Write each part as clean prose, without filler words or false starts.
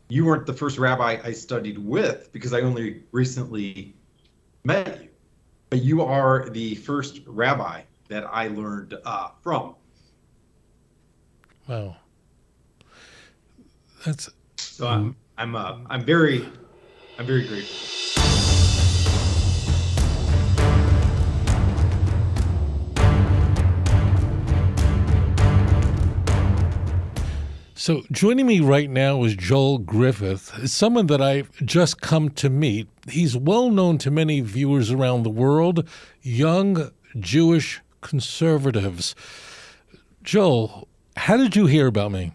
you weren't the first rabbi I studied with because I only recently met you, but you are the first rabbi that I learned from. Wow, that's So I'm very grateful. so. Joining me right now is Joel Griffith, someone that I've just come to meet. He's well known to many viewers around the world, young Jewish conservatives. Joel, how did you hear about me?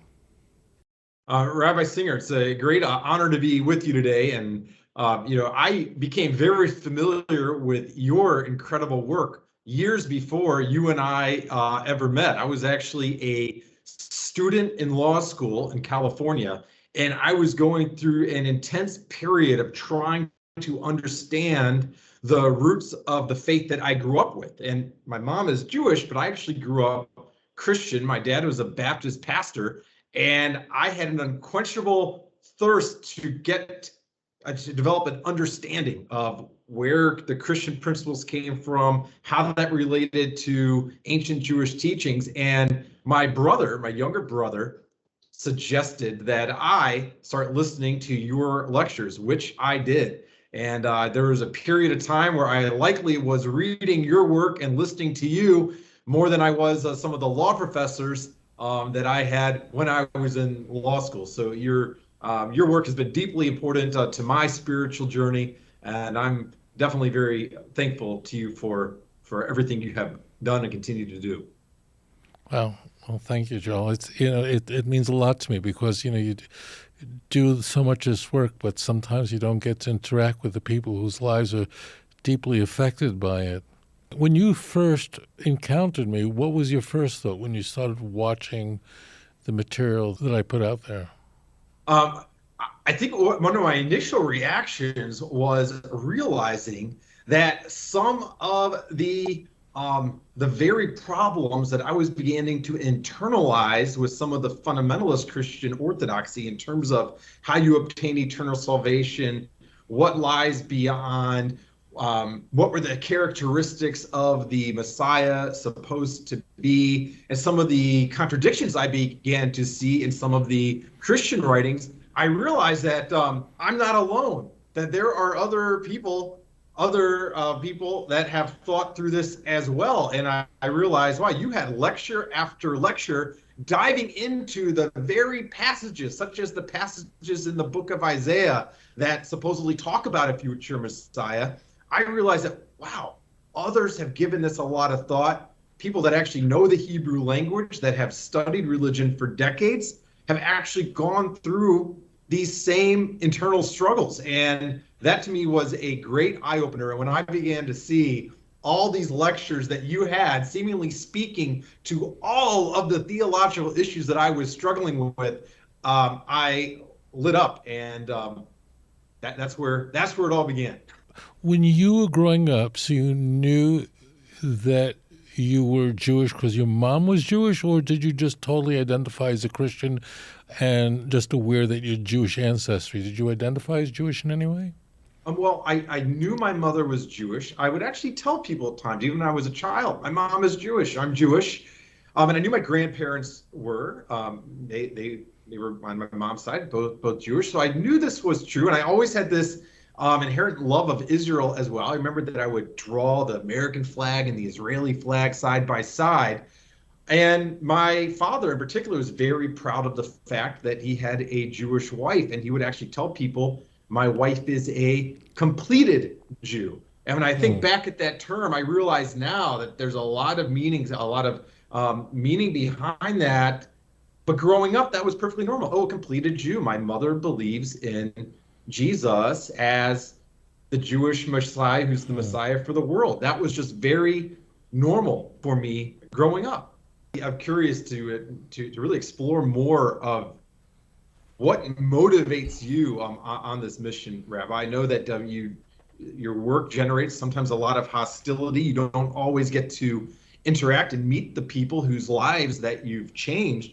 Rabbi Singer, it's a great honor to be with you today. And, I became very familiar with your incredible work years before you and I ever met. I was actually a student in law school in California, and I was going through an intense period of trying to understand the roots of the faith that I grew up with. And my mom is Jewish, but I actually grew up Christian. My dad was a Baptist pastor, and I had an unquenchable thirst to develop an understanding of where the Christian principles came from, how that related to ancient Jewish teachings. And my brother, my younger brother, suggested that I start listening to your lectures, which I did. And there was a period of time where I likely was reading your work and listening to you more than I was some of the law professors that I had when I was in law school. So your work has been deeply important to my spiritual journey, and I'm definitely very thankful to you for everything you have done and continue to do. Well, thank you, Joel. It means a lot to me because you do so much of this work, but sometimes you don't get to interact with the people whose lives are deeply affected by it. When you first encountered me, what was your first thought when you started watching the material that I put out there? Um, I think one of my initial reactions was realizing that some of the very problems that I was beginning to internalize with some of the fundamentalist Christian orthodoxy in terms of how you obtain eternal salvation, what lies beyond, what were the characteristics of the Messiah supposed to be, and some of the contradictions I began to see in some of the Christian writings. I realized that I'm not alone, that there are other people that have thought through this as well. And I realized, wow, you had lecture after lecture diving into the very passages, such as the passages in the book of Isaiah that supposedly talk about a future Messiah. I realized that, wow, others have given this a lot of thought. People that actually know the Hebrew language, that have studied religion for decades, have actually gone through these same internal struggles. And that to me was a great eye opener. And when I began to see all these lectures that you had seemingly speaking to all of the theological issues that I was struggling with, I lit up. And that's where it all began. When you were growing up, so you knew that you were Jewish because your mom was Jewish, or did you just totally identify as a Christian and just aware that you're Jewish ancestry? Did you identify as Jewish in any way? Well, I knew my mother was Jewish. I would actually tell people at times, even when I was a child, my mom is Jewish. I'm Jewish. And I knew my grandparents were. They were on my mom's side, both Jewish. So I knew this was true. And I always had this inherent love of Israel as well. I remember that I would draw the American flag and the Israeli flag side by side. And my father in particular was very proud of the fact that he had a Jewish wife. And he would actually tell people, my wife is a completed Jew. And when I think back at that term, I realize now that there's a lot of meanings, a lot of meaning behind that. But growing up, that was perfectly normal. Oh, a completed Jew. My mother believes in Jesus as the Jewish Messiah, who's the Messiah for the world. That was just very normal for me growing up. I'm curious to really explore more of what motivates you on this mission, Rabbi. I know that your work generates sometimes a lot of hostility. You don't always get to interact and meet the people whose lives that you've changed.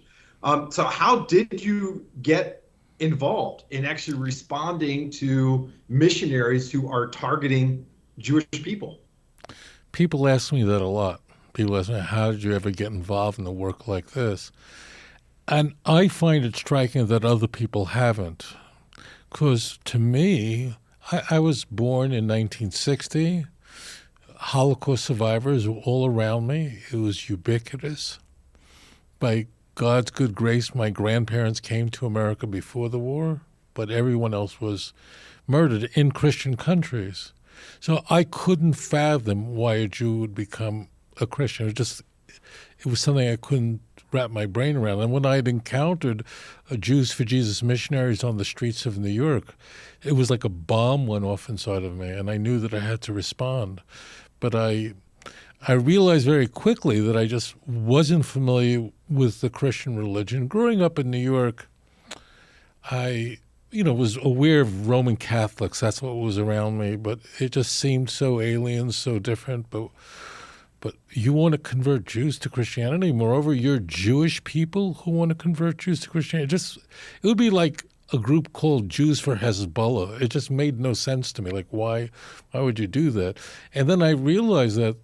So how did you get involved in actually responding to missionaries who are targeting Jewish people? People ask me that a lot. People ask me, how did you ever get involved in a work like this? And I find it striking that other people haven't. Because to me, I was born in 1960. Holocaust survivors were all around me. It was ubiquitous. By God's good grace, my grandparents came to America before the war, but everyone else was murdered in Christian countries. So I couldn't fathom why a Jew would become a Christian. It was something I couldn't wrap my brain around. And when I'd encountered Jews for Jesus missionaries on the streets of New York, it was like a bomb went off inside of me, and I knew that I had to respond. But I realized very quickly that I just wasn't familiar with the Christian religion. Growing up in New York, I was aware of Roman Catholics. That's what was around me, but it just seemed so alien, so different. But you want to convert Jews to Christianity? Moreover, you're Jewish people who want to convert Jews to Christianity? It would be like a group called Jews for Hezbollah. It just made no sense to me. Like, why would you do that? And then I realized that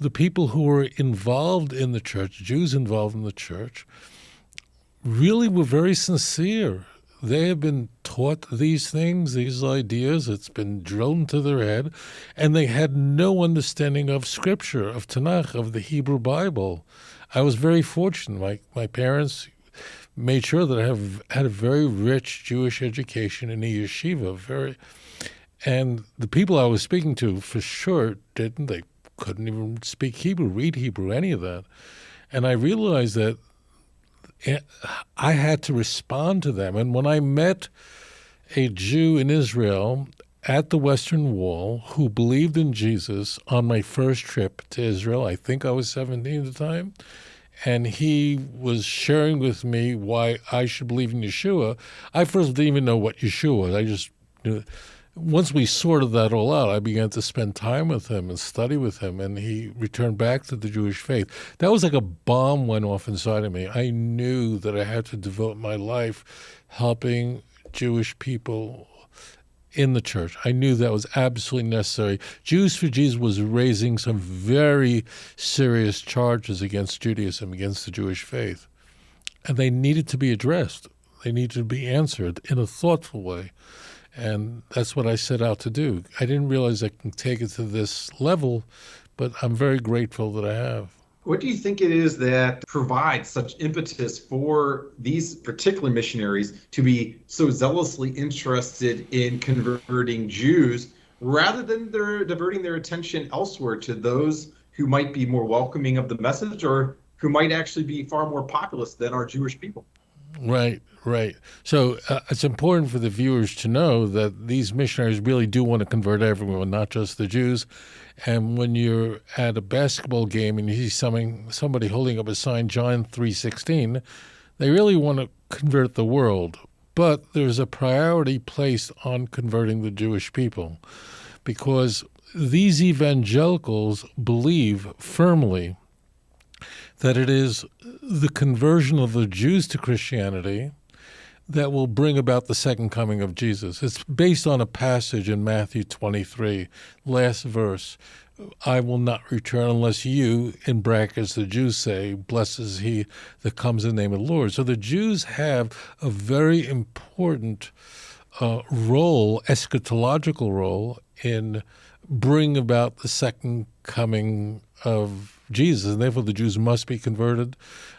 the people who were involved in the church, Jews involved in the church, really were very sincere. They have been taught these things, these ideas. It's been drilled into their head. And they had no understanding of Scripture, of Tanakh, of the Hebrew Bible. I was very fortunate. My parents made sure that I had a very rich Jewish education in a yeshiva. And the people I was speaking to, for sure, didn't. They couldn't even speak Hebrew, read Hebrew, any of that. And I realized that I had to respond to them. And when I met a Jew in Israel at the Western Wall who believed in Jesus on my first trip to Israel, I think I was 17 at the time, and he was sharing with me why I should believe in Yeshua, I first didn't even know what Yeshua was. I just knew. Once we sorted that all out, I began to spend time with him and study with him, and he returned back to the Jewish faith. That was like a bomb went off inside of me. I knew that I had to devote my life helping Jewish people in the church. I knew that was absolutely necessary. Jews for Jesus was raising some very serious charges against Judaism, against the Jewish faith, and they needed to be addressed. They needed to be answered in a thoughtful way. And that's what I set out to do. I didn't realize I can take it to this level, but I'm very grateful that I have. What do you think it is that provides such impetus for these particular missionaries to be so zealously interested in converting Jews rather than diverting their attention elsewhere to those who might be more welcoming of the message or who might actually be far more populous than our Jewish people? Right. So it's important for the viewers to know that these missionaries really do want to convert everyone, not just the Jews. And when you're at a basketball game and you see somebody holding up a sign, John 3:16, they really want to convert the world. But there's a priority placed on converting the Jewish people because these evangelicals believe firmly that it is the conversion of the Jews to Christianity that will bring about the second coming of Jesus. It's based on a passage in Matthew 23, last verse. I will not return unless you, in brackets, the Jews say, blessed is he that comes in the name of the Lord. So the Jews have a very important role, eschatological role, in bringing about the second coming of Jesus, and therefore the Jews must be converted.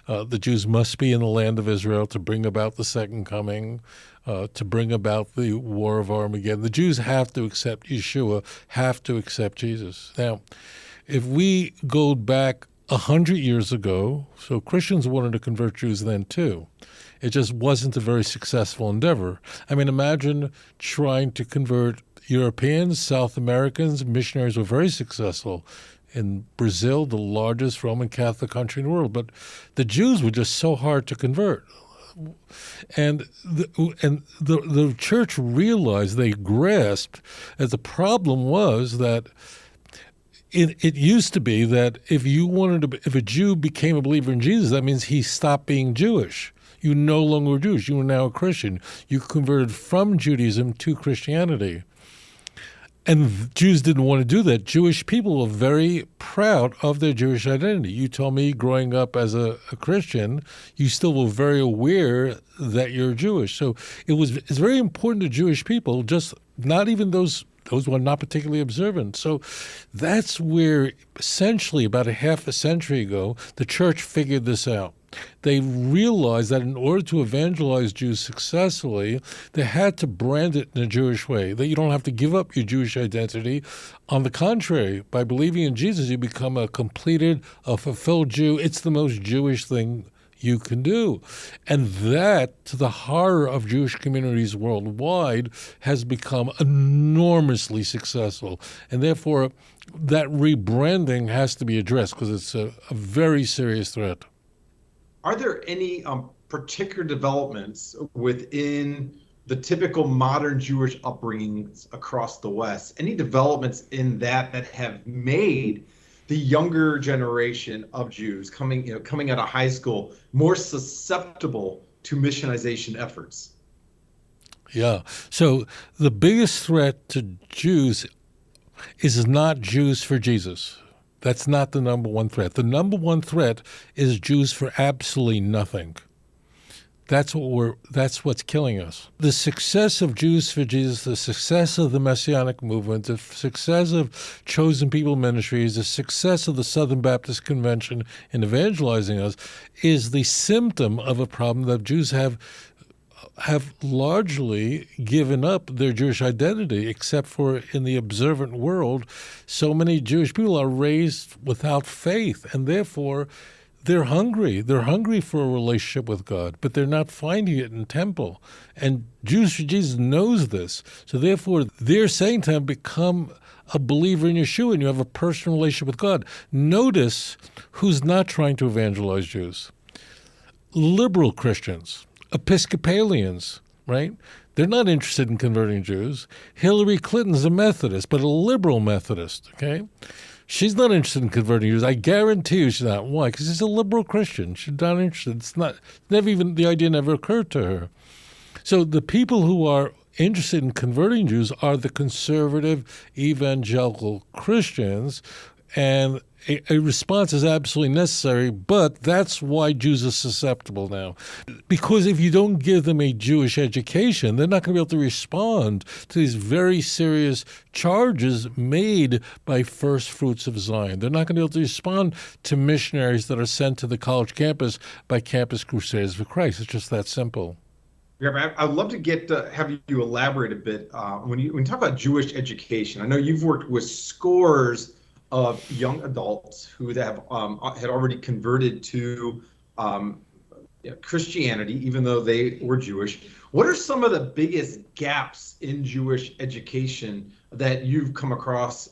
The Jews must be in the land of Israel to bring about the second coming, to bring about the war of Armageddon. The Jews have to accept Yeshua, have to accept Jesus. Now, if we go back 100 years ago, so Christians wanted to convert Jews then too. It just wasn't a very successful endeavor. I mean, imagine trying to convert Europeans, South Americans. Missionaries were very successful in Brazil, the largest Roman Catholic country in the world. But the Jews were just so hard to convert. And the church realized, they grasped, that the problem was that it used to be that if a Jew became a believer in Jesus, that means he stopped being Jewish. You no longer were Jewish. You were now a Christian. You converted from Judaism to Christianity. And Jews didn't want to do that. Jewish people were very proud of their Jewish identity. You told me growing up as a Christian, you still were very aware that you're Jewish. So it's very important to Jewish people, just not even those who are not particularly observant. So that's where essentially about a half a century ago, the church figured this out. They realized that in order to evangelize Jews successfully, they had to brand it in a Jewish way, that you don't have to give up your Jewish identity. On the contrary, by believing in Jesus, you become a completed, a fulfilled Jew. It's the most Jewish thing you can do. And that, to the horror of Jewish communities worldwide, has become enormously successful. And therefore, that rebranding has to be addressed because it's a very serious threat. Are there any particular developments within the typical modern Jewish upbringings across the West? Any developments in that have made the younger generation of Jews coming out of high school more susceptible to missionization efforts? Yeah. So the biggest threat to Jews is not Jews for Jesus. That's not the number one threat. The number one threat is Jews for absolutely nothing. That's what's killing us. The success of Jews for Jesus, the success of the Messianic movement, the success of Chosen People Ministries, the success of the Southern Baptist Convention in evangelizing us is the symptom of a problem that Jews have largely given up their Jewish identity, except for in the observant world, so many Jewish people are raised without faith, and therefore they're hungry. They're hungry for a relationship with God, but they're not finding it in temple. And Jews for Jesus knows this. So therefore, they're saying to him, become a believer in Yeshua, and you have a personal relationship with God. Notice who's not trying to evangelize Jews. Liberal Christians. Episcopalians, right? They're not interested in converting Jews. Hillary Clinton's a Methodist, but a liberal Methodist, okay? She's not interested in converting Jews. I guarantee you she's not. Why? Because she's a liberal Christian. She's not interested. The idea never occurred to her. So the people who are interested in converting Jews are the conservative evangelical Christians, and a response is absolutely necessary, but that's why Jews are susceptible now. Because if you don't give them a Jewish education, they're not going to be able to respond to these very serious charges made by First Fruits of Zion. They're not going to be able to respond to missionaries that are sent to the college campus by Campus Crusaders for Christ. It's just that simple. Yeah, I'd love to have you elaborate a bit when you talk about Jewish education. I know you've worked with scores of young adults who had already converted to Christianity, even though they were Jewish. What are some of the biggest gaps in Jewish education that you've come across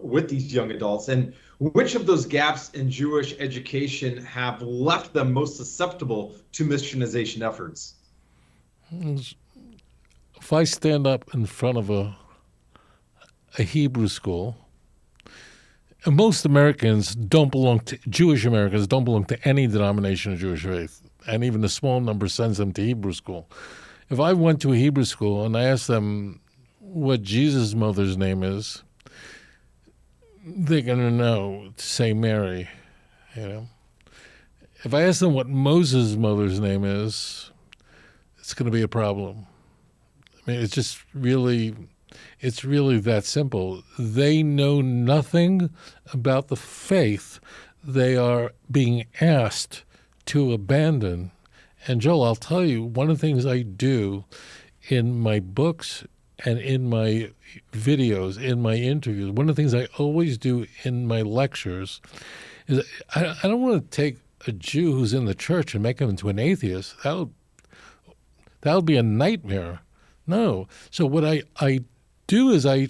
with these young adults, and which of those gaps in Jewish education have left them most susceptible to missionization efforts? If I stand up in front of a Hebrew school, and most Americans Jewish Americans don't belong to any denomination of Jewish faith, and even a small number sends them to Hebrew school. If I went to a Hebrew school and I asked them what Jesus' mother's name is, they're going to know to say Mary, If I ask them what Moses' mother's name is, it's going to be a problem. I mean, it's really that simple. They know nothing about the faith they are being asked to abandon. And Joel, I'll tell you, one of the things I do in my books and in my videos, in my interviews, one of the things I always do in my lectures is I don't want to take a Jew who's in the church and make him into an atheist. That would be a nightmare. No. So what I do is I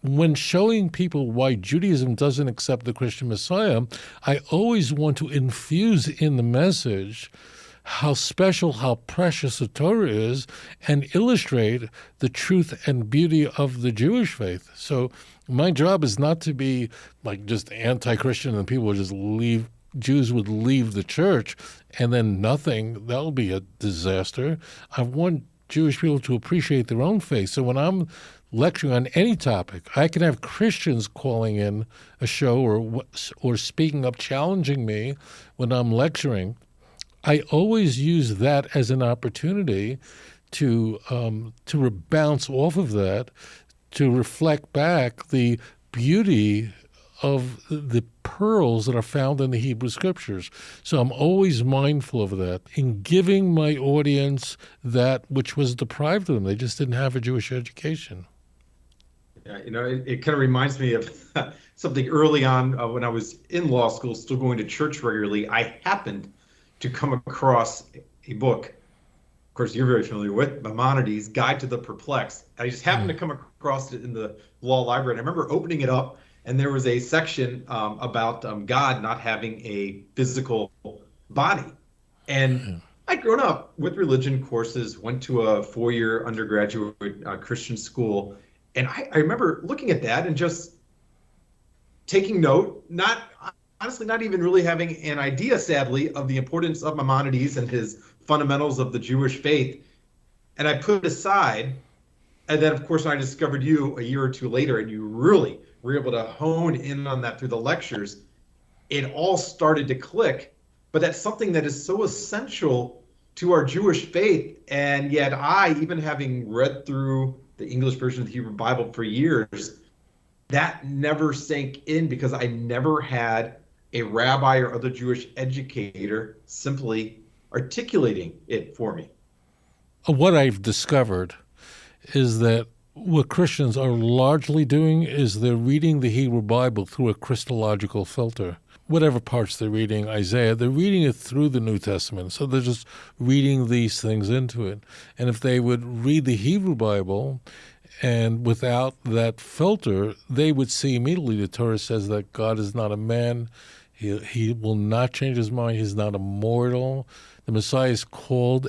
when showing people why Judaism doesn't accept the Christian Messiah, I always want to infuse in the message how special, how precious the Torah is, and illustrate the truth and beauty of the Jewish faith. So my job is not to be like just anti-Christian and people will just leave Jews would leave the church and then nothing. That would be a disaster. I want Jewish people to appreciate their own faith. So when I'm lecturing on any topic, I can have Christians calling in a show or speaking up, challenging me when I'm lecturing. I always use that as an opportunity to bounce off of that, to reflect back the beauty of the pearls that are found in the Hebrew Scriptures. So I'm always mindful of that in giving my audience that which was deprived of them. They just didn't have a Jewish education. Yeah, it kind of reminds me of something early on when I was in law school, still going to church regularly. I happened to come across a book, of course, you're very familiar with, Maimonides' Guide to the Perplexed. I just happened to come across it in the law library. And I remember opening it up, and there was a section about God not having a physical body. And I'd grown up with religion courses, went to a 4-year undergraduate Christian school. And I remember looking at that and just taking note, honestly, not even really having an idea, sadly, of the importance of Maimonides and his fundamentals of the Jewish faith. And I put it aside. And then, of course, I discovered you a year or two later, and you really were able to hone in on that through the lectures. It all started to click. But that's something that is so essential to our Jewish faith. And yet I, even having read through the English version of the Hebrew Bible for years, that never sank in because I never had a rabbi or other Jewish educator simply articulating it for me. What I've discovered is that what Christians are largely doing is they're reading the Hebrew Bible through a Christological filter. Whatever parts they're reading, Isaiah, they're reading it through the New Testament. So they're just reading these things into it. And if they would read the Hebrew Bible and without that filter, they would see immediately the Torah says that God is not a man. He will not change his mind. He's not immortal. The Messiah is called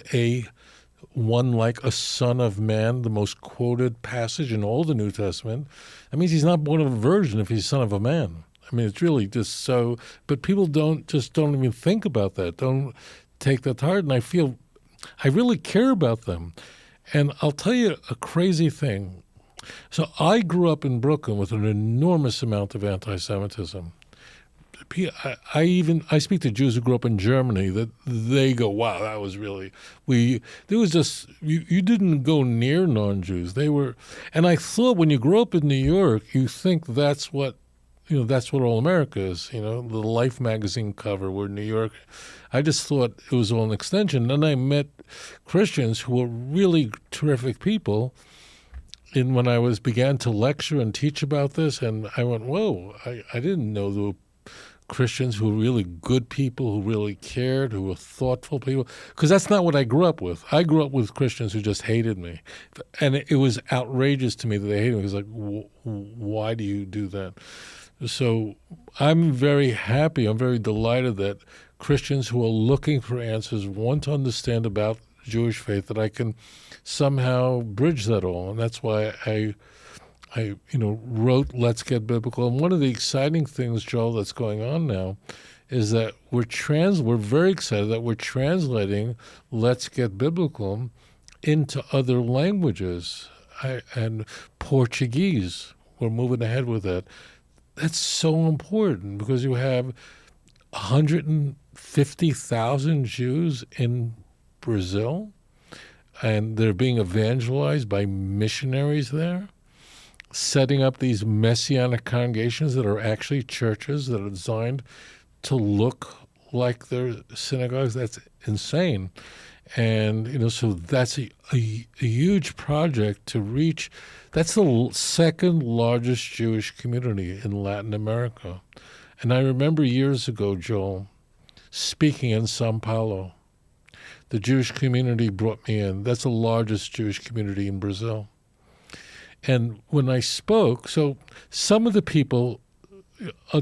one like a son of man, the most quoted passage in all the New Testament. That means he's not born of a virgin if he's son of a man. I mean, it's really just so, but people don't even think about that, don't take that to heart. And I really care about them. And I'll tell you a crazy thing. So I grew up in Brooklyn with an enormous amount of anti-Semitism. I speak to Jews who grew up in Germany that they go, wow, that was really, there was just, you didn't go near non-Jews. They were, and I thought when you grow up in New York, you think that's what all America is, the Life magazine cover, we're New York. I just thought it was all an extension. Then I met Christians who were really terrific people. And when I began to lecture and teach about this, and I went, whoa, I didn't know there were Christians who were really good people, who really cared, who were thoughtful people. Because that's not what I grew up with. I grew up with Christians who just hated me. And it was outrageous to me that they hated me. It was like, why do you do that? So I'm very happy, I'm very delighted that Christians who are looking for answers want to understand about Jewish faith, that I can somehow bridge that all. And that's why I wrote Let's Get Biblical. And one of the exciting things, Joel, that's going on now is that we're very excited that we're translating Let's Get Biblical into other languages. And Portuguese, we're moving ahead with that. That's so important because you have 150,000 Jews in Brazil, and they're being evangelized by missionaries there, setting up these Messianic congregations that are actually churches that are designed to look like their synagogues. That's insane. And, so that's a huge project to reach. That's the second largest Jewish community in Latin America. And I remember years ago, Joel, speaking in Sao Paulo. The Jewish community brought me in. That's the largest Jewish community in Brazil. And when I spoke, so some of the people,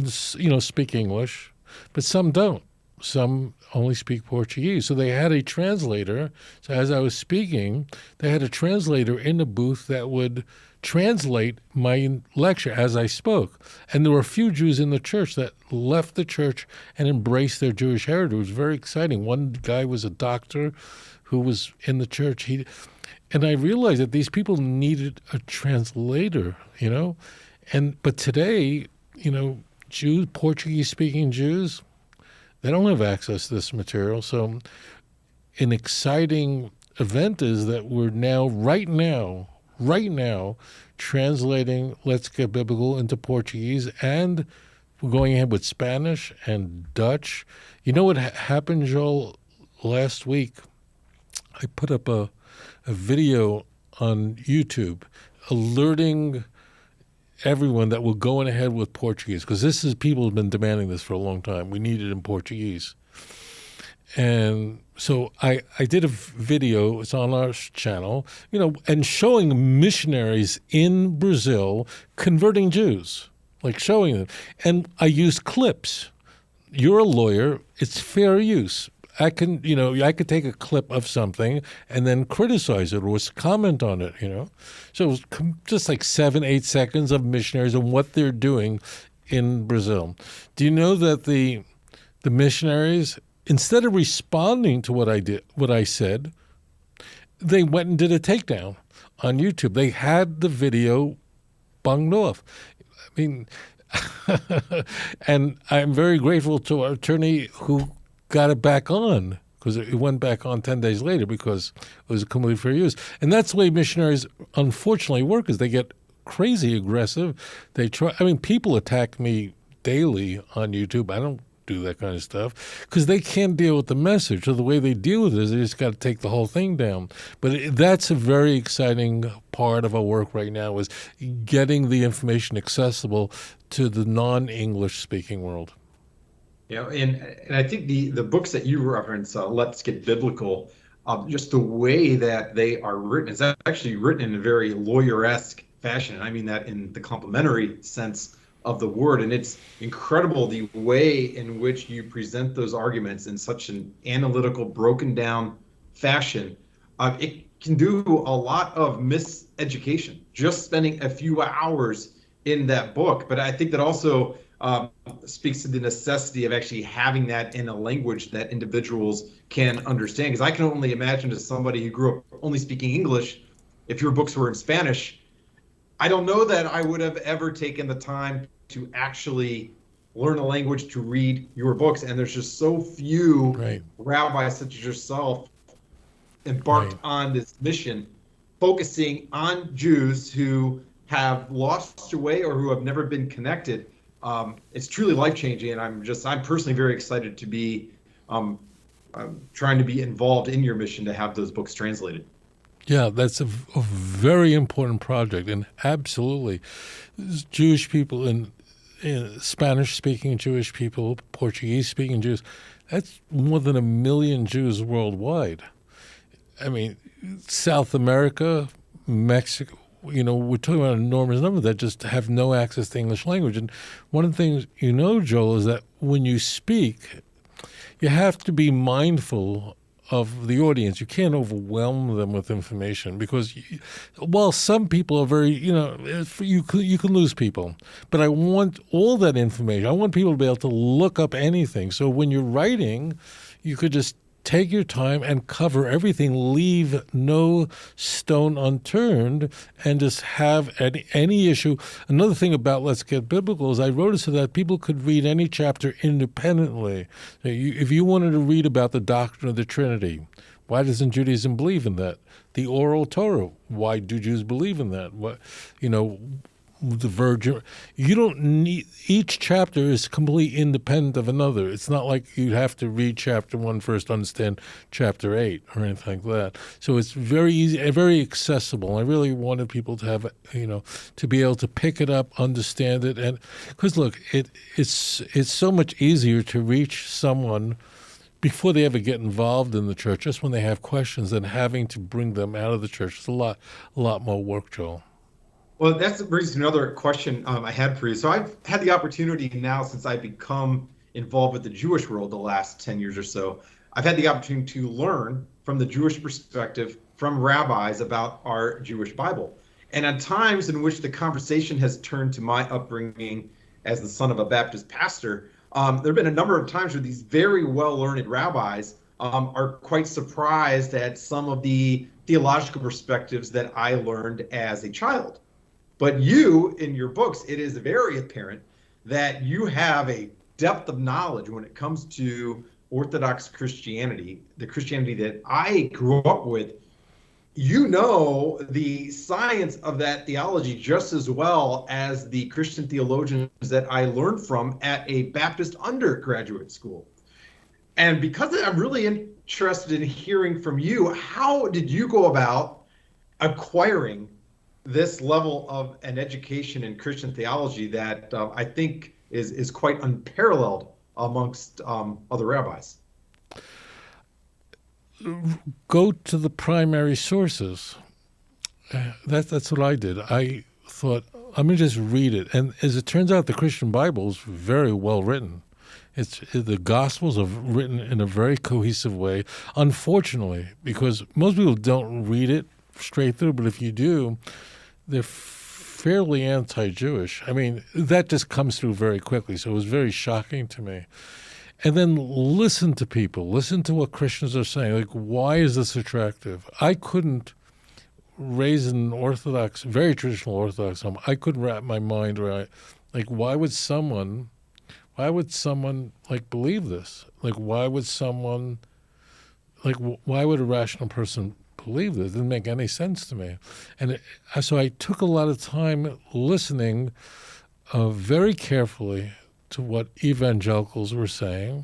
speak English, but some don't. some only speak Portuguese. So they had a translator. So as I was speaking, they had a translator in the booth that would translate my lecture as I spoke. And there were a few Jews in the church that left the church and embraced their Jewish heritage. It was very exciting. One guy was a doctor who was in the church. And I realized that these people needed a translator, but today, Jews, Portuguese-speaking Jews, they don't have access to this material. So an exciting event is that we're now, right now, translating Let's Get Biblical into Portuguese, and we're going ahead with Spanish and Dutch. You know what happened, Joel? Last week, I put up a video on YouTube alerting everyone that we're going ahead with Portuguese, because people have been demanding this for a long time. We need it in Portuguese. And so I did a video, it's on our channel, and showing missionaries in Brazil converting Jews, like showing them. And I used clips. You're a lawyer, it's fair use. I could take a clip of something and then criticize it or comment on it, So it was just like 7-8 seconds of missionaries and what they're doing in Brazil. Do you know that the missionaries, instead of responding to what I said, they went and did a takedown on YouTube. They had the video bunged off. I mean, and I'm very grateful to our attorney who got it back on, because it went back on 10 days later because it was completely fair use. And that's the way missionaries unfortunately work, is they get crazy aggressive. People attack me daily on YouTube. I don't do that kind of stuff because they can't deal with the message. So the way they deal with it is they just got to take the whole thing down. But that's a very exciting part of our work right now, is getting the information accessible to the non-English speaking world. And I think the books that you reference, Let's Get Biblical, just the way that they are written is actually written in a very lawyer-esque fashion. And I mean that in the complimentary sense of the word. And it's incredible the way in which you present those arguments in such an analytical, broken down fashion. It can do a lot of miseducation, just spending a few hours in that book. But I think that also speaks to the necessity of actually having that in a language that individuals can understand. Because I can only imagine, to somebody who grew up only speaking English, if your books were in Spanish, I don't know that I would have ever taken the time to actually learn a language to read your books. And there's just so few rabbis such as yourself embarked on this mission, focusing on Jews who have lost their way or who have never been connected. It's truly life-changing, and I'm personally very excited to be trying to be involved in your mission to have those books translated. Yeah, that's a very important project, and absolutely, Jewish people and Spanish-speaking Jewish people, Portuguese-speaking Jews, that's more than 1 million Jews worldwide. I mean, South America, Mexico, we're talking about an enormous number that just have no access to English language. And one of the things, Joel, is that when you speak, you have to be mindful of the audience. You can't overwhelm them with information, because while some people are very, you can lose people. But I want all that information. I want people to be able to look up anything. So when you're writing, you could just take your time and cover everything, leave no stone unturned, and just have any issue. Another thing about Let's Get Biblical is I wrote it so that people could read any chapter independently. If you wanted to read about the doctrine of the Trinity, why doesn't Judaism believe in that? The oral Torah, why do Jews believe in that? The Virgin. You don't need, each chapter is completely independent of another. It's not like you have to read chapter 1 first to understand chapter 8 or anything like that. So it's very easy and very accessible. I really wanted people to have, to be able to pick it up, understand it. And because look, it's so much easier to reach someone before they ever get involved in the church, just when they have questions, than having to bring them out of the church. It's a lot more work, Joel. Well, that brings to another question I had for you. So I've had the opportunity now, since I've become involved with the Jewish world the last 10 years or so, I've had the opportunity to learn from the Jewish perspective from rabbis about our Jewish Bible. And at times in which the conversation has turned to my upbringing as the son of a Baptist pastor, there have been a number of times where these very well-learned rabbis are quite surprised at some of the theological perspectives that I learned as a child. But you, in your books, it is very apparent that you have a depth of knowledge when it comes to Orthodox Christianity, the Christianity that I grew up with. You know the science of that theology just as well as the Christian theologians that I learned from at a Baptist undergraduate school. And because of that, I'm really interested in hearing from you. How did you go about acquiring this level of an education in Christian theology that I think is quite unparalleled amongst other rabbis? Go to the primary sources. That's what I did. I thought, let me just read it. And as it turns out, the Christian Bible is very well written. The Gospels are written in a very cohesive way, unfortunately, because most people don't read it straight through, but if you do, they're fairly anti-Jewish. I mean, that just comes through very quickly, so it was very shocking to me. And then listen to people. Listen to what Christians are saying. Like, why is this attractive? I couldn't raise an Orthodox, very traditional Orthodox home. I couldn't wrap my mind around, like, why would someone like believe this? Like, why would a rational person believe this? It didn't make any sense to me. And so I took a lot of time listening very carefully to what evangelicals were saying,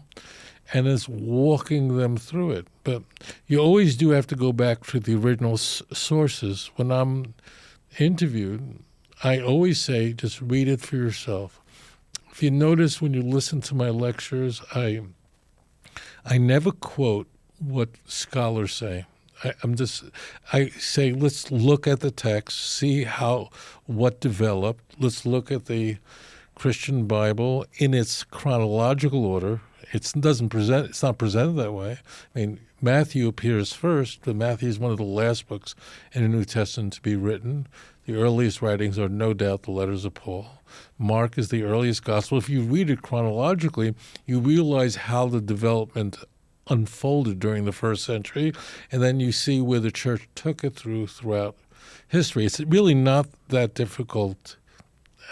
and is walking them through it. But you always do have to go back to the original sources. When I'm interviewed, I always say, just read it for yourself. If you notice when you listen to my lectures, I never quote what scholars say. I say, let's look at the text, see what developed. Let's look at the Christian Bible in its chronological order. It's not presented that way. I mean, Matthew appears first, but Matthew is one of the last books in the New Testament to be written. The earliest writings are no doubt the letters of Paul. Mark is the earliest gospel. If you read it chronologically, you realize how the development unfolded during the first century, and then you see where the church took it throughout history. It's really not that difficult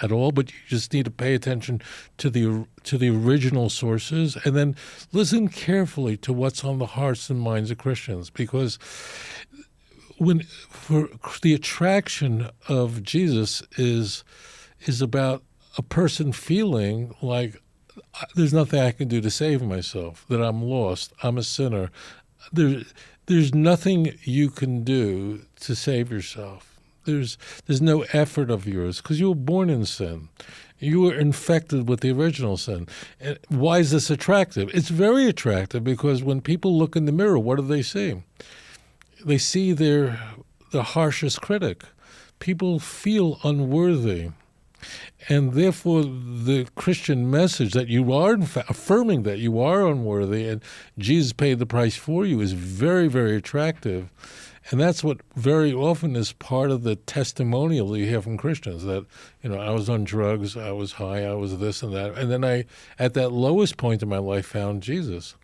at all, but you just need to pay attention to the original sources, and then listen carefully to what's on the hearts and minds of Christians, because for the attraction of Jesus is about a person feeling like there's nothing I can do to save myself, that I'm lost, I'm a sinner. There's nothing you can do to save yourself. There's no effort of yours because you were born in sin. You were infected with the original sin. And why is this attractive? It's very attractive because when people look in the mirror, what do they see? They see the harshest critic. People feel unworthy. And therefore, the Christian message that you are, in fact, affirming that you are unworthy and Jesus paid the price for you is very, very attractive. And that's what very often is part of the testimonial that you hear from Christians, that, I was on drugs, I was high, I was this and that. And then I, at that lowest point in my life, found Jesus.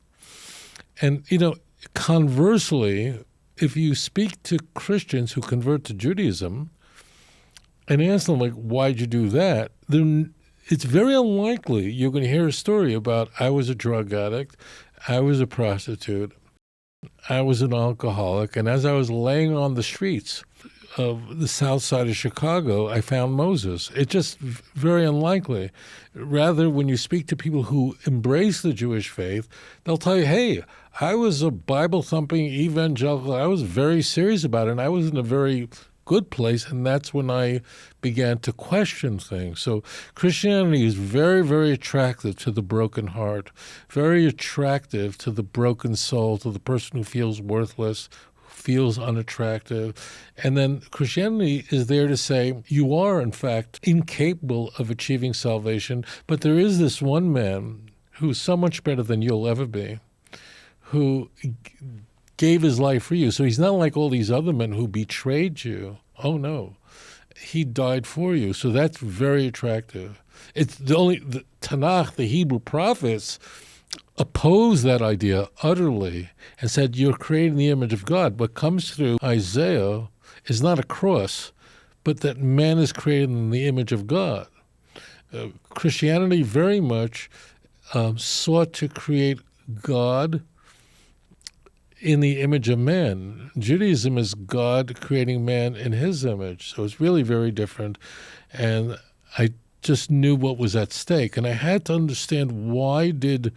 And, conversely, if you speak to Christians who convert to Judaism and ask them, like, why'd you do that? Then it's very unlikely you're going to hear a story about, I was a drug addict, I was a prostitute, I was an alcoholic, and as I was laying on the streets of the south side of Chicago, I found Moses. It's just very unlikely. Rather, when you speak to people who embrace the Jewish faith, they'll tell you, hey, I was a Bible-thumping evangelical. I was very serious about it, and I was in a very good place, and that's when I began to question things. So Christianity is very, very attractive to the broken heart, very attractive to the broken soul, to the person who feels worthless, feels unattractive. And then Christianity is there to say, you are, in fact, incapable of achieving salvation, but there is this one man who's so much better than you'll ever be, who gave his life for you. So he's not like all these other men who betrayed you. Oh, no. He died for you. So that's very attractive. It's the Tanakh, the Hebrew prophets, opposed that idea utterly and said, you're created in the image of God. What comes through Isaiah is not a cross, but that man is created in the image of God. Christianity very much sought to create God in the image of man. Judaism is God creating man in his image. So it's really very different. And I just knew what was at stake. And I had to understand why did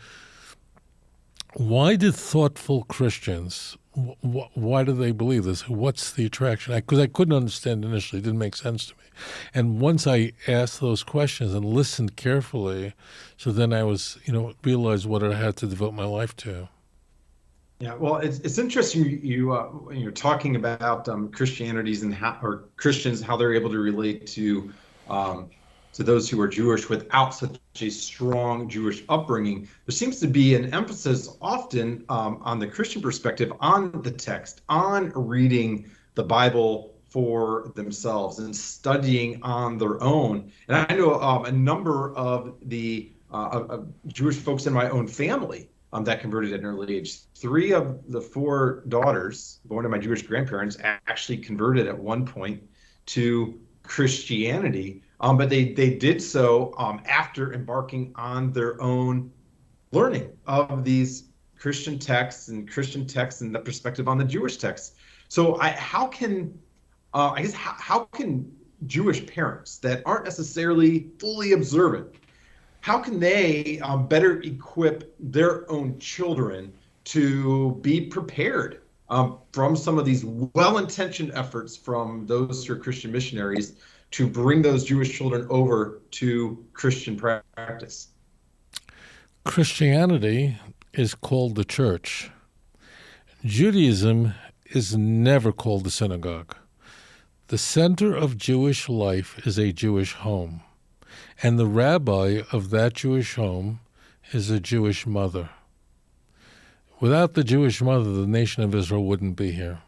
thoughtful Christians, why do they believe this? What's the attraction? Because I couldn't understand initially. It didn't make sense to me. And once I asked those questions and listened carefully, so then I was, realized what I had to devote my life to. Yeah, well, it's interesting when you're talking about Christianities and Christians, how they're able to relate to those who are Jewish without such a strong Jewish upbringing. There seems to be an emphasis often on the Christian perspective on the text, on reading the Bible for themselves and studying on their own. And I know a number of the Jewish folks in my own family that converted at an early age. 3 of the 4 daughters born to my Jewish grandparents actually converted at one point to Christianity, but they did so after embarking on their own learning of these Christian texts and the perspective on the Jewish texts. So how can Jewish parents that aren't necessarily fully observant, how can they better equip their own children to be prepared from some of these well-intentioned efforts from those who are Christian missionaries to bring those Jewish children over to Christian practice? Christianity is called the church. Judaism is never called the synagogue. The center of Jewish life is a Jewish home, and the rabbi of that Jewish home is a Jewish mother. Without the Jewish mother, the nation of Israel wouldn't be here.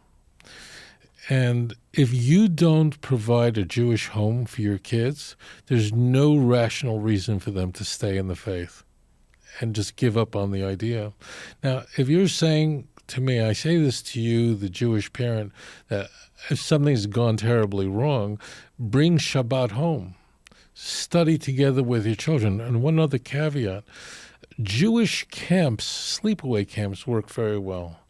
And if you don't provide a Jewish home for your kids, there's no rational reason for them to stay in the faith and just give up on the idea. Now, if you're saying to me, I say this to you, the Jewish parent, that if something's gone terribly wrong, bring Shabbat home. Study together with your children. And one other caveat, Jewish camps, sleepaway camps, work very well.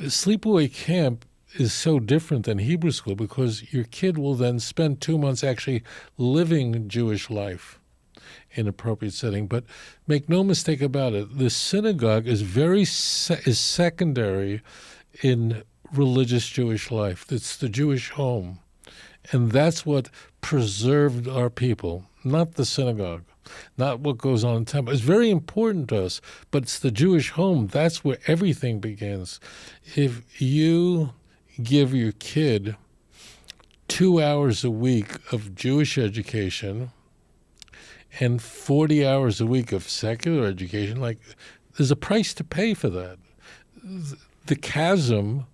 Sleepaway camp is so different than Hebrew school because your kid will then spend 2 months actually living Jewish life in appropriate setting. But make no mistake about it, the synagogue is is secondary in religious Jewish life. It's the Jewish home. And that's what preserved our people, not the synagogue, not what goes on in the temple. It's very important to us, but it's the Jewish home. That's where everything begins. If you give your kid 2 hours a week of Jewish education and 40 hours a week of secular education, there's a price to pay for that. The chasm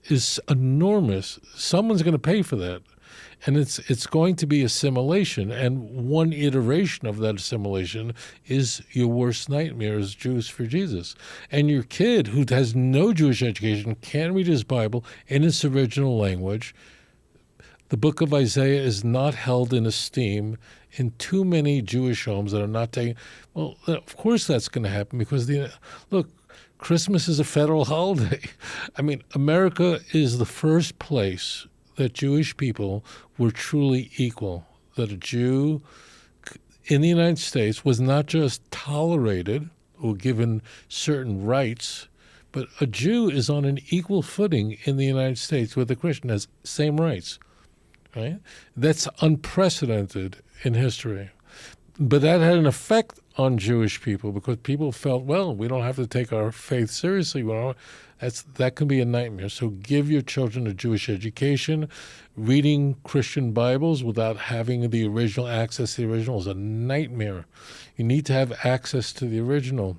is enormous. Someone's going to pay for that. And it's going to be assimilation. And one iteration of that assimilation is your worst nightmare is Jews for Jesus. And your kid who has no Jewish education can't read his Bible in its original language. The book of Isaiah is not held in esteem in too many Jewish homes that are not taking. Well, of course that's going to happen because, look, Christmas is a federal holiday. I mean, America is the first place that Jewish people were truly equal, that a Jew in the United States was not just tolerated or given certain rights, but a Jew is on an equal footing in the United States with a Christian, has same rights, right? That's unprecedented in history. But that had an effect on Jewish people because people felt, well, we don't have to take our faith seriously. That can be a nightmare. So give your children a Jewish education. Reading Christian Bibles without having the original access to the original is a nightmare. You need to have access to the original.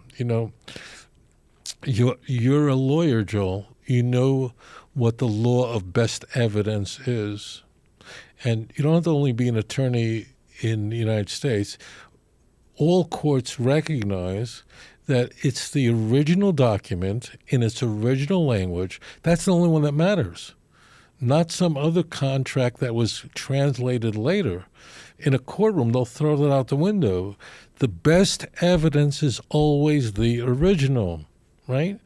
You're a lawyer, Joel. You know what the law of best evidence is. And you don't have to only be an attorney in the United States. All courts recognize that it's the original document in its original language. That's the only one that matters, not some other contract that was translated later. In a courtroom, they'll throw that out the window. The best evidence is always the original, right?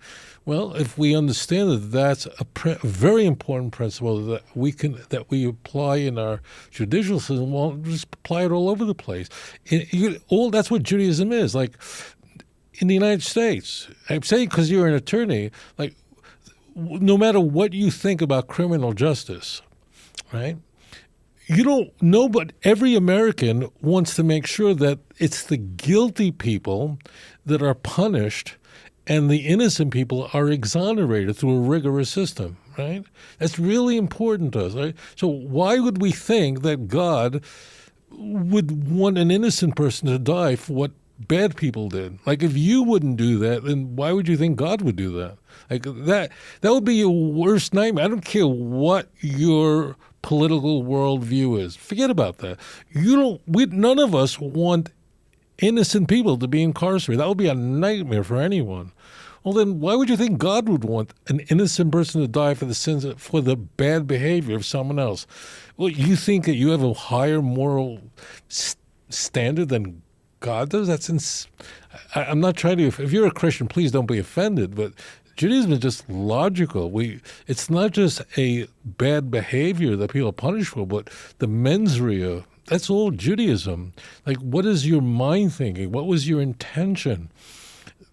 Well, if we understand that that's a very important principle that we apply in our judicial system, well, just apply it all over the place. That's what Judaism is. Like in the United States, I'm saying because you're an attorney, like no matter what you think about criminal justice, right? You don't know, but every American wants to make sure that it's the guilty people that are punished and the innocent people are exonerated through a rigorous system, right? That's really important to us, right? So why would we think that God would want an innocent person to die for what bad people did? Like, if you wouldn't do that, then why would you think God would do that? Like, that would be your worst nightmare. I don't care what your political worldview is. Forget about that. None of us want innocent people to be incarcerated. That would be a nightmare for anyone. Well, then why would you think God would want an innocent person to die for the bad behavior of someone else? Well, you think that you have a higher moral standard than God does? I'm not trying to. If you're a Christian, please don't be offended. But Judaism is just logical. It's not just a bad behavior that people are punished for, but the mens rea. That's all Judaism. Like, what is your mind thinking? What was your intention?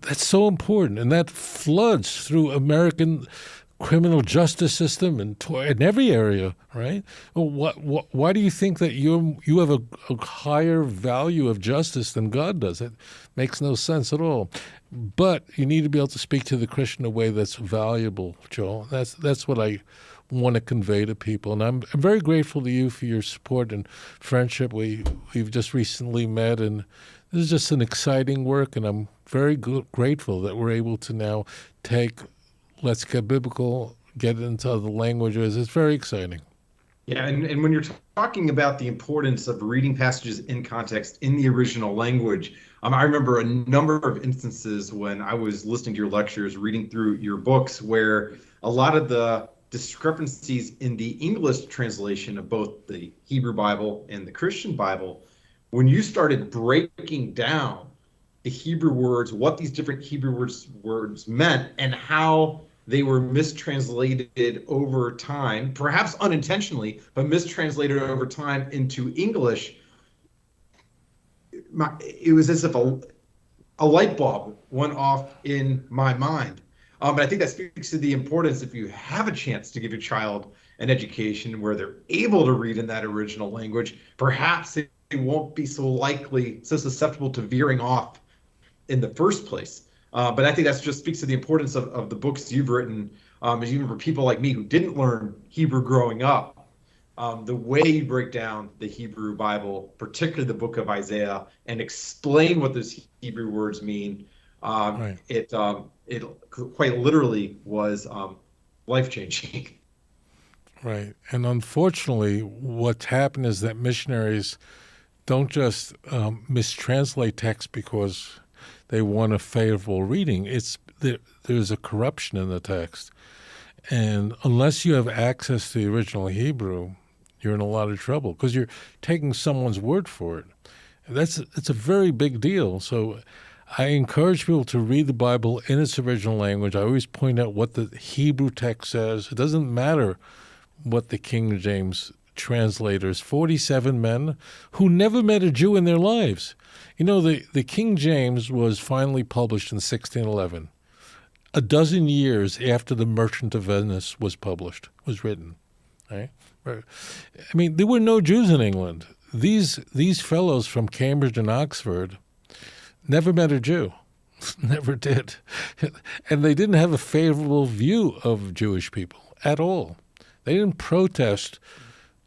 That's so important, and that floods through American criminal justice system and in every area, right? Well, why do you think that you have a higher value of justice than God does? It makes no sense at all. But you need to be able to speak to the Christian in a way that's valuable, Joel. That's what I want to convey to people, and I'm very grateful to you for your support and friendship. We've just recently met, and this is just an exciting work, and I'm very grateful that we're able to now take Let's Get Biblical, get it into other languages. It's very exciting. Yeah, and when you're talking about the importance of reading passages in context in the original language, I remember a number of instances when I was listening to your lectures, reading through your books, where a lot of the discrepancies in the English translation of both the Hebrew Bible and the Christian Bible, when you started breaking down the Hebrew words, what these different Hebrew words meant, and how they were mistranslated over time, perhaps unintentionally, but mistranslated over time into English, it was as if a light bulb went off in my mind. But I think that speaks to the importance, if you have a chance to give your child an education where they're able to read in that original language, perhaps they won't be so susceptible to veering off in the first place. But I think that just speaks to the importance of the books you've written, even for people like me who didn't learn Hebrew growing up. The way you break down the Hebrew Bible, particularly the book of Isaiah, and explain what those Hebrew words mean, right. It quite literally was life-changing. Right. And unfortunately, what's happened is that missionaries don't just mistranslate text because they want a favorable reading. There's a corruption in the text. And unless you have access to the original Hebrew, you're in a lot of trouble because you're taking someone's word for it. It's a very big deal. So I encourage people to read the Bible in its original language. I always point out what the Hebrew text says. It doesn't matter what the King James translators, 47 men who never met a Jew in their lives. You know, the King James was finally published in 1611, a dozen years after the Merchant of Venice was written. Right? I mean, there were no Jews in England. These fellows from Cambridge and Oxford, never met a Jew. Never did. And they didn't have a favorable view of Jewish people at all. They didn't protest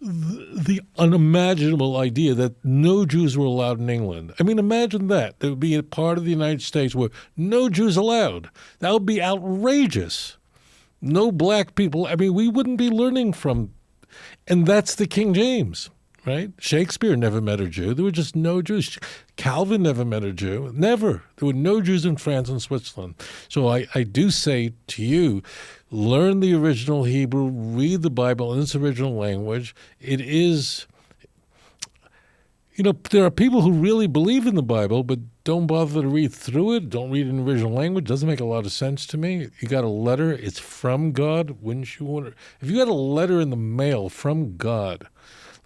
the unimaginable idea that no Jews were allowed in England. I mean, imagine that. There would be a part of the United States where no Jews allowed. That would be outrageous. No black people. I mean, we wouldn't be learning from, and that's the King James, right? Shakespeare never met a Jew. There were just no Jews. Calvin never met a Jew. Never. There were no Jews in France and Switzerland. So I do say to you, learn the original Hebrew, read the Bible in its original language. It is, there are people who really believe in the Bible, but don't bother to read through it, don't read it in the original language. Doesn't make a lot of sense to me. You got a letter, it's from God. Wouldn't you want to, if you got a letter in the mail from God,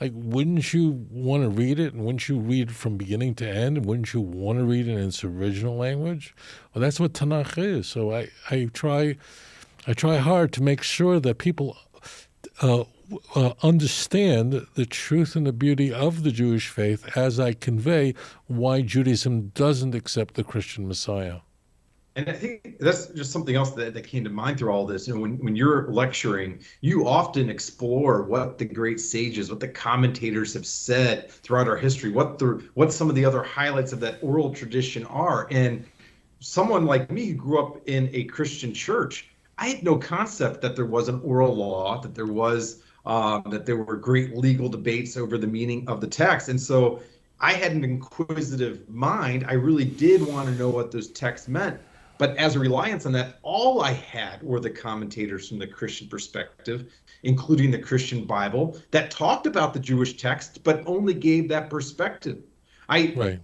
like, wouldn't you want to read it? And wouldn't you read it from beginning to end? And wouldn't you want to read it in its original language? Well, that's what Tanakh is. So I try hard to make sure that people understand the truth and the beauty of the Jewish faith as I convey why Judaism doesn't accept the Christian Messiah. And I think that's just something else that came to mind through all this. When you're lecturing, you often explore what the great sages, what the commentators have said throughout our history, what some of the other highlights of that oral tradition are. And someone like me who grew up in a Christian church, I had no concept that there was an oral law, that there were great legal debates over the meaning of the text. And so I had an inquisitive mind. I really did want to know what those texts meant. But as a reliance on that, all I had were the commentators from the Christian perspective, including the Christian Bible, that talked about the Jewish text, but only gave that perspective. I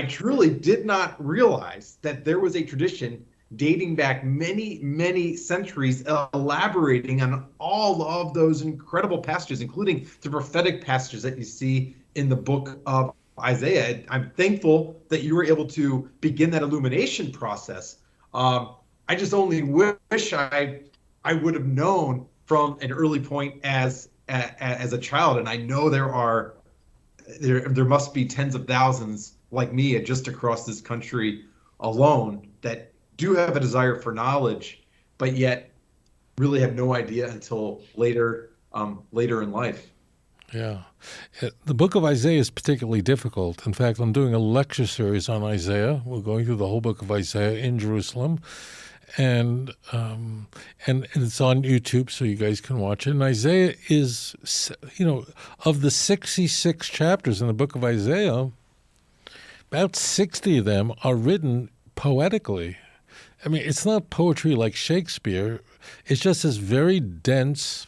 truly did not realize that there was a tradition dating back many, many centuries, elaborating on all of those incredible passages, including the prophetic passages that you see in the book of Isaiah. I'm thankful that you were able to begin that illumination process. I just only wish I would have known from an early point as a child. And I know there must be tens of thousands like me just across this country alone that do have a desire for knowledge, but yet really have no idea until later in life. Yeah. The book of Isaiah is particularly difficult. In fact, I'm doing a lecture series on Isaiah. We're going through the whole book of Isaiah in Jerusalem. And it's on YouTube, so you guys can watch it. And Isaiah is, of the 66 chapters in the book of Isaiah, about 60 of them are written poetically. I mean, it's not poetry like Shakespeare. It's just this very dense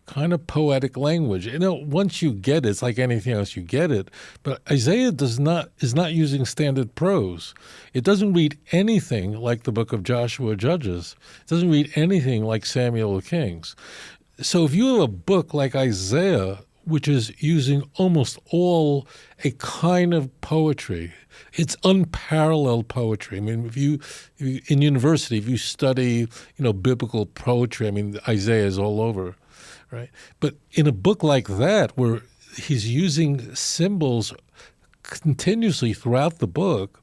kind of poetic language. Once you get it, it's like anything else, you get it. But Isaiah is not using standard prose. It doesn't read anything like the book of Joshua or Judges. It doesn't read anything like Samuel or Kings. So if you have a book like Isaiah, which is using almost all a kind of poetry, it's unparalleled poetry. I mean, if you in university, if you study, biblical poetry, I mean, Isaiah is all over. Right. But in a book like that, where he's using symbols continuously throughout the book,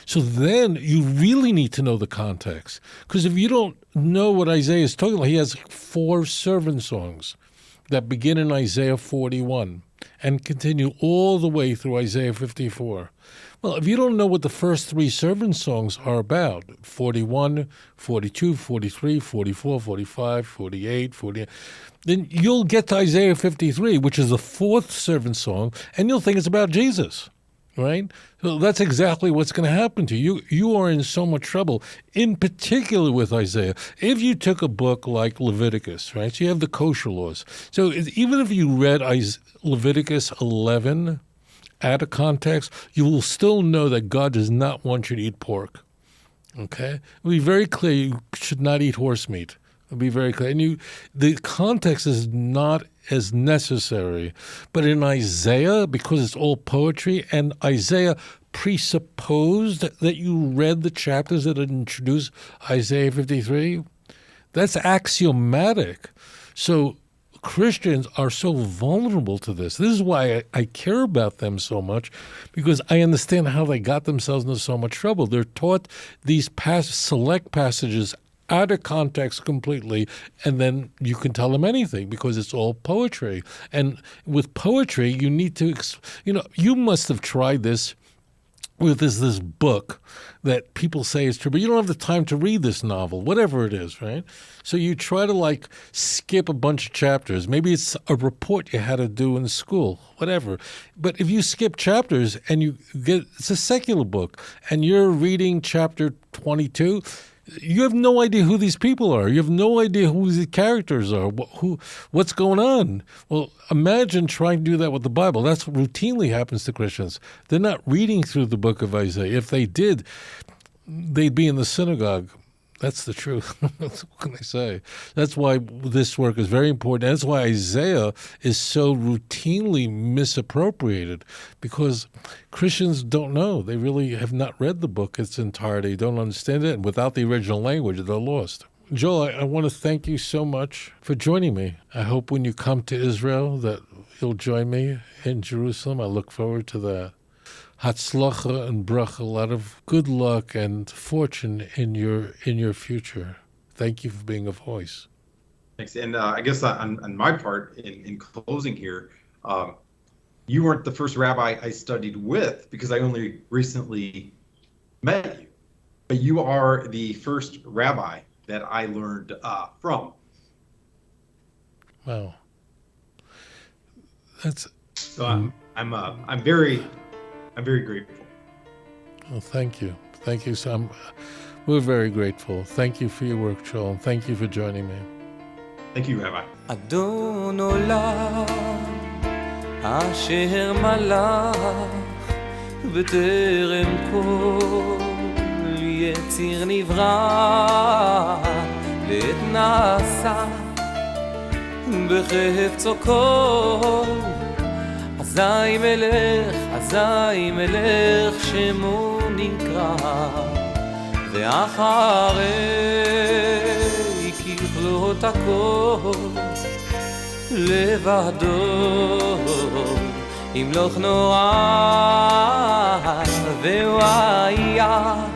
so then you really need to know the context. Because if you don't know what Isaiah is talking about, he has 4 servant songs that begin in Isaiah 41 and continue all the way through Isaiah 54. Well, if you don't know what the first 3 servant songs are about, 41, 42, 43, 44, 45, 48, 48, then you'll get to Isaiah 53, which is the 4th servant song, and you'll think it's about Jesus, right? So that's exactly what's going to happen to you. You are in so much trouble, in particular with Isaiah. If you took a book like Leviticus, right, so you have the kosher laws. So even if you read Leviticus 11 out of context, you will still know that God does not want you to eat pork, okay? It'll be very clear you should not eat horse meat. It'll be very clear. And the context is not as necessary. But in Isaiah, because it's all poetry, and Isaiah presupposed that you read the chapters that introduce Isaiah 53, that's axiomatic. So Christians are so vulnerable to this. This is why I care about them so much, because I understand how they got themselves into so much trouble. They're taught these select passages out of context completely, and then you can tell them anything because it's all poetry. And with poetry, you need to, you must have tried this with this book that people say is true, but you don't have the time to read this novel, whatever it is, right? So you try to skip a bunch of chapters. Maybe it's a report you had to do in school, whatever. But if you skip chapters and it's a secular book, and you're reading chapter 22, you have no idea who these people are. You have no idea who the characters are, what's going on. Well, imagine trying to do that with the Bible. That's what routinely happens to Christians. They're not reading through the book of Isaiah. If they did, they'd be in the synagogue. That's the truth. What can I say? That's why this work is very important. That's why Isaiah is so routinely misappropriated, because Christians don't know. They really have not read the book in its entirety, don't understand it, and without the original language, they're lost. Joel, I want to thank you so much for joining me. I hope when you come to Israel that you'll join me in Jerusalem. I look forward to that. Hatzlacha and bracha, a lot of good luck and fortune in your future. Thank you for being a voice. Thanks. And I guess on my part, in closing here, you weren't the first rabbi I studied with, because I only recently met you. But you are the first rabbi that I learned from. Wow. So I'm very grateful. Well, thank you. Thank you. We're very grateful. Thank you for your work, Joel, and thank you for joining me. Thank you, Rabbi. אדון עולם אשר מלך בטרם כל יציר נברא ועת נעשה בחפצו כל אזי מלך שמו נקרא ואחרי ככלות הכל לבדו ימלוך נורא והוא היה